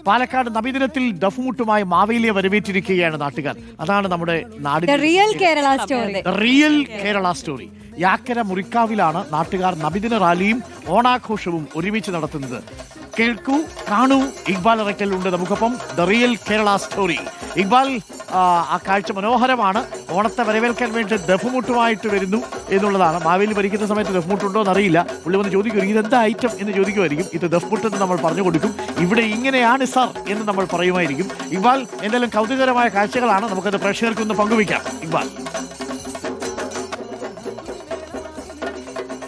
പാലക്കാട് നബിദിനത്തിൽ ദഫ്മുട്ടുമായി മാവേലിയെ വരവേറ്റിരിക്കുകയാണ് നാട്ടുകാർ. അതാണ് നമ്മുടെ നാടിന്റെ റിയൽ കേരള സ്റ്റോറി. യാക്കര മുറിക്കാവിലാണ് നാട്ടുകാർ നബിദിന റാലിയും ഓണാഘോഷവും ഒരുമിച്ച് നടത്തുന്നത്. കേൾക്കൂ, കാണൂ, ഇക്ബാൽ ഇറക്കൽ ഉണ്ട് നമുക്കൊപ്പം. The real Kerala story. Iqbal, ആ കാഴ്ച മനോഹരമാണ്. ഓണത്തെ വരവേൽക്കാൻ വേണ്ടി ദഫ്മുട്ടുമായിട്ട് വരുന്നു എന്നുള്ളതാണ്. മാവേലി ഭരിക്കുന്ന സമയത്ത് ദഫ്മുട്ടുണ്ടോ എന്നറിയില്ല. പുള്ളി വന്ന് ചോദിക്കും ഇതെന്താ ഐറ്റം എന്ന് ചോദിക്കുമായിരിക്കും. ഇത് ദഫ്മുട്ട് എന്ന് നമ്മൾ പറഞ്ഞു കൊടുക്കും. ഇവിടെ ഇങ്ങനെയാണ് സർ എന്ന് നമ്മൾ പറയുമായിരിക്കും. ഇക്ബാൽ, എന്തായാലും കൗതുകകരമായ കാഴ്ചകളാണ്. നമുക്കത് പ്രേക്ഷകർക്കൊന്ന് പങ്കുവയ്ക്കാം. ഇക്ബാൽ.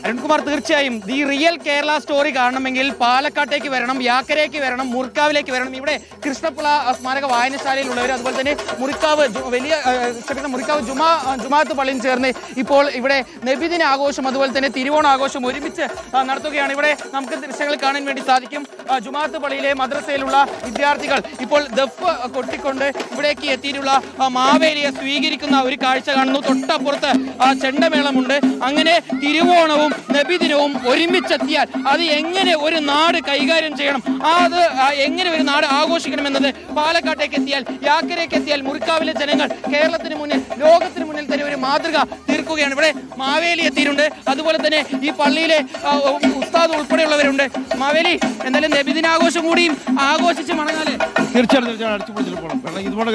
അരുൺകുമാർ, തീർച്ചയായും ദി റിയൽ കേരള സ്റ്റോറി കാണണമെങ്കിൽ പാലക്കാട്ടേക്ക് വരണം, യാക്കരയ്ക്ക് വരണം, മുറിക്കാവിലേക്ക് വരണം. ഇവിടെ കൃഷ്ണപിള്ള സ്മാരക വായനശാലയിലുള്ളവർ, അതുപോലെ തന്നെ മുറിക്കാവ് ജുമാഅത്ത് പള്ളിയും ചേർന്ന് ഇപ്പോൾ ഇവിടെ നബിദിന ആഘോഷം അതുപോലെ തന്നെ തിരുവോണാഘോഷം ഒരുമിച്ച് നടത്തുകയാണ്. ഇവിടെ നമുക്ക് ദൃശ്യങ്ങൾ കാണാൻ വേണ്ടി സാധിക്കും. ജുമാഅത്ത് പള്ളിയിലെ മദ്രസയിലുള്ള വിദ്യാർത്ഥികൾ ഇപ്പോൾ ദഫ് കൊട്ടിക്കൊണ്ട് ഇവിടേക്ക് എത്തിയിട്ടുള്ള മാവേലിയെ സ്വീകരിക്കുന്ന ഒരു കാഴ്ച കാണുന്നു. തൊട്ടപ്പുറത്ത് ചെണ്ടമേളമുണ്ട്. അങ്ങനെ തിരുവോണവും നബിദിനവും ഒരുമിച്ചെത്തിയാൽ അത് എങ്ങനെ ഒരു നാട് കൈകാര്യം ചെയ്യണം, അത് എങ്ങനെ ഒരു നാട് ആഘോഷിക്കണം എന്നത് പാലക്കാട്ടേക്ക് എത്തിയാൽ, യാക്കരയ്ക്ക് എത്തിയാൽ മുറിക്കാവിലെ ജനങ്ങൾ കേരളത്തിന് മുന്നിൽ, ലോകത്തിന് മുന്നിൽ തന്നെ ഒരു മാതൃക തീർക്കുകയാണ്. ഇവിടെ മാവേലി എത്തിയിട്ടുണ്ട്. അതുപോലെ തന്നെ ഈ പള്ളിയിലെ ഉസ്താദ് ഉൾപ്പെടെയുള്ളവരുണ്ട്. മാവേലി, എന്തായാലും നബിദിനാഘോഷം കൂടിയും ആഘോഷിച്ച് മടങ്ങാല്. തീർച്ചയായിട്ടും അടിച്ചുപൊളിച്ചിട്ട് പോകണം. കാരണം ഇതുപോലെ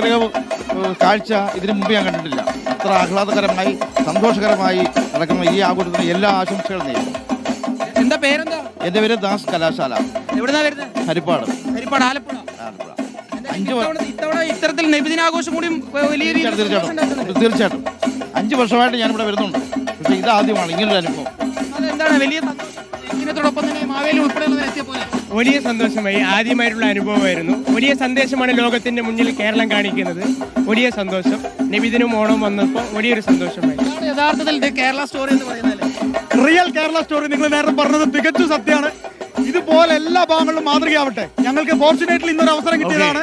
കാഴ്ച ഇതിനു മുമ്പ് ഞാൻ കണ്ടിട്ടില്ല. അത്ര ആഹ്ലാദകരമായി സന്തോഷകരമായി നടക്കുന്ന ഈ ആഘോഷത്തിന് എല്ലാ ആശംസകളും നേരുന്നു. എന്താ പേരെന്താ? എന്റെ പേര് ദാസ് കലാശാല. എവിടുന്നാ വരുന്നത്? ഹരിപ്പാട്, ആലപ്പുഴ. ഇത്തവണ ഇത്തരത്തിൽ നബിദിനാഘോഷം കൂടി വലിയ തീർച്ചയായിട്ടും 5 വർഷമായിട്ട് ഞാനിവിടെ വരുന്നുണ്ട്. പക്ഷെ ഇതാദ്യമാണ് ഇങ്ങനൊരു അനുഭവം. അതെന്താണ് വലിയ ഇതിനോടൊപ്പം തന്നെ മാവേലി ഉൾപ്പെടെയുള്ളവരെത്തിയ പോലെ വലിയ സന്തോഷമായി. ആദ്യമായിട്ടുള്ള അനുഭവമായിരുന്നു. വലിയ സന്ദേശമാണ് ലോകത്തിന്റെ മുന്നിൽ കേരളം കാണിക്കുന്നത്. വലിയ സന്തോഷം. നബിദിനും ഓണം വന്നപ്പോൾ വലിയൊരു സന്തോഷമായി. യഥാർത്ഥത്തിൽ കേരള സ്റ്റോറി എന്ന് പറയുന്നത് റിയൽ കേരള സ്റ്റോറി നിങ്ങൾ നേരത്തെ പറഞ്ഞത് തികച്ചും സത്യമാണ്. ഇതുപോലെ എല്ലാ ഭാഗങ്ങളിലും മാതൃകയാവട്ടെ. ഞങ്ങൾക്ക് ഫോർച്ചുനേറ്റ്ലി ഇന്നൊരു അവസരം കിട്ടിയതാണ്.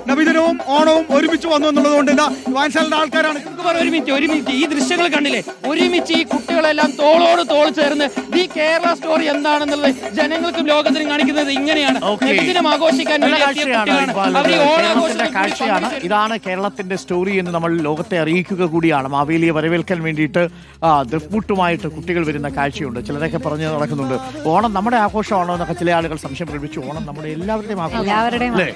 നബിദിനവും ഓണവും ഒരുമിച്ച് വന്നു എന്നുള്ളത് കൊണ്ട് വായനശാലയുടെ ആൾക്കാരാണ്. ഒരു മിനിറ്റ് ഈ ദൃശ്യങ്ങൾ കണ്ടില്ലേ? ഒരുമിച്ച് ഈ കുട്ടികളെല്ലാം തോളോട് തോൾ ചേർന്ന് ഈ കേരള സ്റ്റോറി എന്താണെന്നുള്ളത് ജനങ്ങൾക്കും ലോകത്തിനും കാണിക്കുന്നത് ഇങ്ങനെയാണ്. നബിദിനം ആഘോഷിക്കാൻ കാഴ്ചയാണ്. ഇതാണ് കേരളത്തിന്റെ സ്റ്റോറി എന്ന് നമ്മൾ ലോകത്തെ അറിയിക്കുക കൂടിയാണ്. മാവേലിയെ വരവേൽക്കാൻ വേണ്ടിയിട്ട് ദഫ്മുട്ടുമായിട്ട് കുട്ടികൾ വരുന്ന കാഴ്ചയുണ്ട്. ചിലരൊക്കെ പറഞ്ഞു നടക്കുന്നുണ്ട് ഓണം നമ്മുടെ ആഘോഷമാണോ എന്നൊക്കെ ചില ആളുകൾ സംശയം പ്രകടിപ്പിച്ചു. ഓണം നമ്മുടെ എല്ലാവരുടെയും ആഘോഷം അല്ലേ?